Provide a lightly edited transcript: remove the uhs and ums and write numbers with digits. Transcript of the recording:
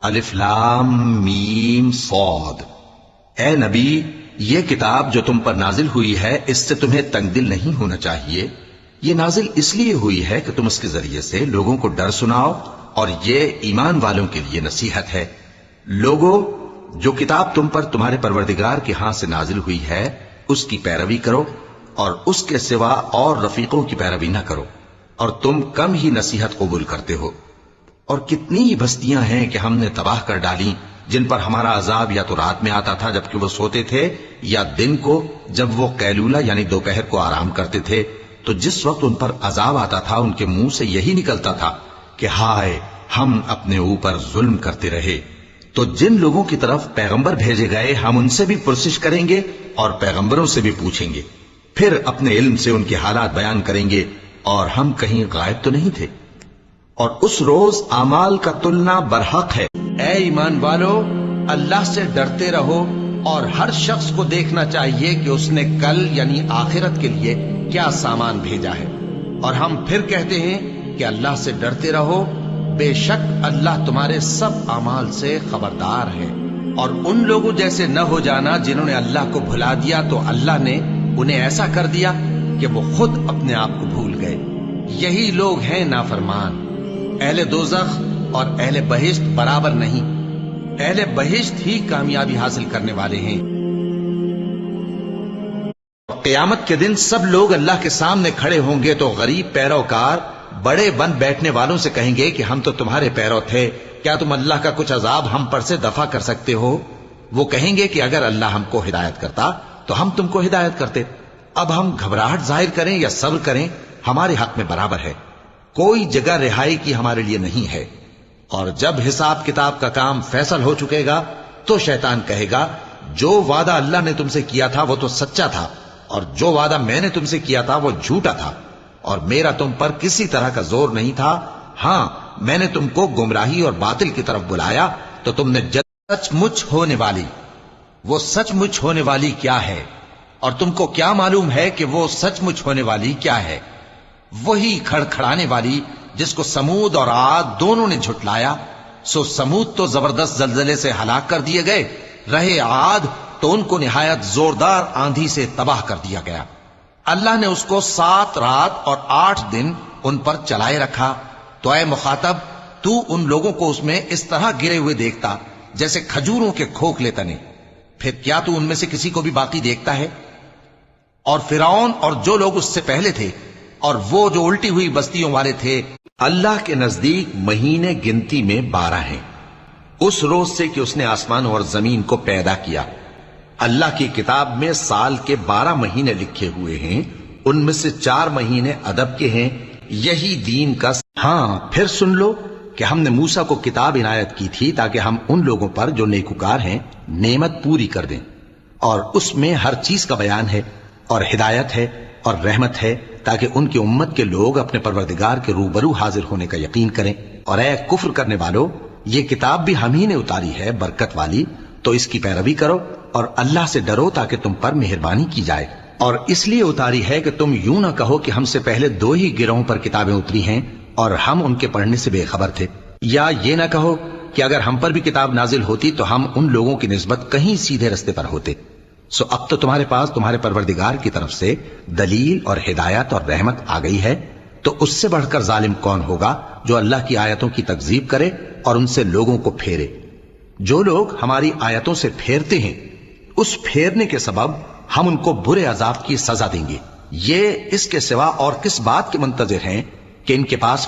الف لام میم صاد۔ اے نبی، یہ کتاب جو تم پر نازل ہوئی ہے اس سے تمہیں تنگ دل نہیں ہونا چاہیے۔ یہ نازل اس لیے ہوئی ہے کہ تم اس کے ذریعے سے لوگوں کو ڈر سناؤ، اور یہ ایمان والوں کے لیے نصیحت ہے۔ لوگوں، جو کتاب تم پر تمہارے پروردگار کے ہاں سے نازل ہوئی ہے اس کی پیروی کرو، اور اس کے سوا اور رفیقوں کی پیروی نہ کرو، اور تم کم ہی نصیحت قبول کرتے ہو۔ اور کتنی ہی بستیاں ہیں کہ ہم نے تباہ کر ڈالی جن پر ہمارا عذاب یا تو رات میں آتا تھا جبکہ وہ سوتے تھے، یا دن کو جب وہ قیلولہ یعنی دوپہر کو آرام کرتے تھے، تو جس وقت ان پر عذاب آتا تھا ان کے منہ سے یہی نکلتا تھا کہ ہائے، ہم اپنے اوپر ظلم کرتے رہے۔ تو جن لوگوں کی طرف پیغمبر بھیجے گئے ہم ان سے بھی پرسش کریں گے اور پیغمبروں سے بھی پوچھیں گے، پھر اپنے علم سے ان کے حالات بیان کریں گے، اور ہم کہیں غائب تو نہیں تھے۔ اور اس روز اعمال کا تلنا برحق ہے۔ اے ایمان والو، اللہ سے ڈرتے رہو، اور ہر شخص کو دیکھنا چاہیے کہ اس نے کل یعنی آخرت کے لیے کیا سامان بھیجا ہے۔ اور ہم پھر کہتے ہیں کہ اللہ سے ڈرتے رہو، بے شک اللہ تمہارے سب اعمال سے خبردار ہے۔ اور ان لوگوں جیسے نہ ہو جانا جنہوں نے اللہ کو بھلا دیا تو اللہ نے انہیں ایسا کر دیا کہ وہ خود اپنے آپ کو بھول گئے۔ یہی لوگ ہیں نافرمان۔ اہل دوزخ اور اہل بہشت برابر نہیں، اہل بہشت ہی کامیابی حاصل کرنے والے ہیں۔ قیامت کے دن سب لوگ اللہ کے سامنے کھڑے ہوں گے تو غریب پیروکار بڑے بن بیٹھنے والوں سے کہیں گے کہ ہم تو تمہارے پیرو تھے، کیا تم اللہ کا کچھ عذاب ہم پر سے دفع کر سکتے ہو؟ وہ کہیں گے کہ اگر اللہ ہم کو ہدایت کرتا تو ہم تم کو ہدایت کرتے۔ اب ہم گھبراہٹ ظاہر کریں یا صبر کریں ہمارے حق میں برابر ہے، کوئی جگہ رہائی کی ہمارے لیے نہیں ہے۔ اور جب حساب کتاب کا کام فیصل ہو چکے گا تو شیطان کہے گا جو وعدہ اللہ نے تم سے کیا تھا وہ تو سچا تھا، اور جو وعدہ میں نے تم سے کیا تھا وہ جھوٹا تھا، اور میرا تم پر کسی طرح کا زور نہیں تھا۔ ہاں، میں نے تم کو گمراہی اور باطل کی طرف بلایا تو تم نے سچ مچ ہونے والی، وہ سچ مچ ہونے والی کیا ہے؟ اور تم کو کیا معلوم ہے کہ وہ سچ مچ ہونے والی کیا ہے؟ وہی کھڑکھڑانے والی جس کو سمود اور عاد دونوں نے جھٹلایا۔ سو سمود تو زبردست زلزلے سے ہلاک کر دیے گئے، رہے عاد تو ان کو نہایت زوردار آندھی سے تباہ کر دیا گیا۔ اللہ نے اس کو 7 رات اور 8 دن ان پر چلائے رکھا۔ تو اے مخاطب، تو ان لوگوں کو اس میں اس طرح گرے ہوئے دیکھتا جیسے کھجوروں کے کھوکھلے تنے، پھر کیا تو ان میں سے کسی کو بھی باقی دیکھتا ہے؟ اور فرعون اور جو لوگ اس سے پہلے تھے اور وہ جو الٹی ہوئی بستیوں والے تھے، اللہ کے نزدیک مہینے گنتی میں 12 ہیں، اس روز سے کہ اس نے آسمان اور زمین کو پیدا کیا۔ اللہ کی کتاب میں سال کے 12 مہینے لکھے ہوئے ہیں، ان میں سے 4 مہینے ادب کے ہیں، یہی دین کا۔ ہاں، پھر سن لو کہ ہم نے موسیٰ کو کتاب عنایت کی تھی تاکہ ہم ان لوگوں پر جو نیکوکار ہیں نعمت پوری کر دیں، اور اس میں ہر چیز کا بیان ہے اور ہدایت ہے اور رحمت ہے، تاکہ ان کی امت کے لوگ اپنے پروردگار کے روبرو حاضر ہونے کا یقین کریں۔ اور اے کفر کرنے والو، یہ کتاب بھی ہم ہی نے اتاری ہے برکت والی، تو اس کی پیروی کرو اور اللہ سے ڈرو تاکہ تم پر مہربانی کی جائے۔ اور اس لیے اتاری ہے کہ تم یوں نہ کہو کہ ہم سے پہلے 2 ہی گروہوں پر کتابیں اتری ہیں اور ہم ان کے پڑھنے سے بے خبر تھے، یا یہ نہ کہو کہ اگر ہم پر بھی کتاب نازل ہوتی تو ہم ان لوگوں کی نسبت کہیں سیدھے رستے پر ہوتے۔ سو اب تو تمہارے پاس تمہارے پروردگار کی طرف سے دلیل اور ہدایت اور رحمت آ گئی ہے، تو اس سے بڑھ کر ظالم کون ہوگا جو اللہ کی آیتوں کی تکذیب کرے اور ان سے لوگوں کو پھیرے۔ جو لوگ ہماری آیتوں سے پھیرتے ہیں اس پھیرنے کے سبب ہم ان کو برے عذاب کی سزا دیں گے۔ یہ اس کے سوا اور کس بات کے منتظر ہیں کہ ان کے پاس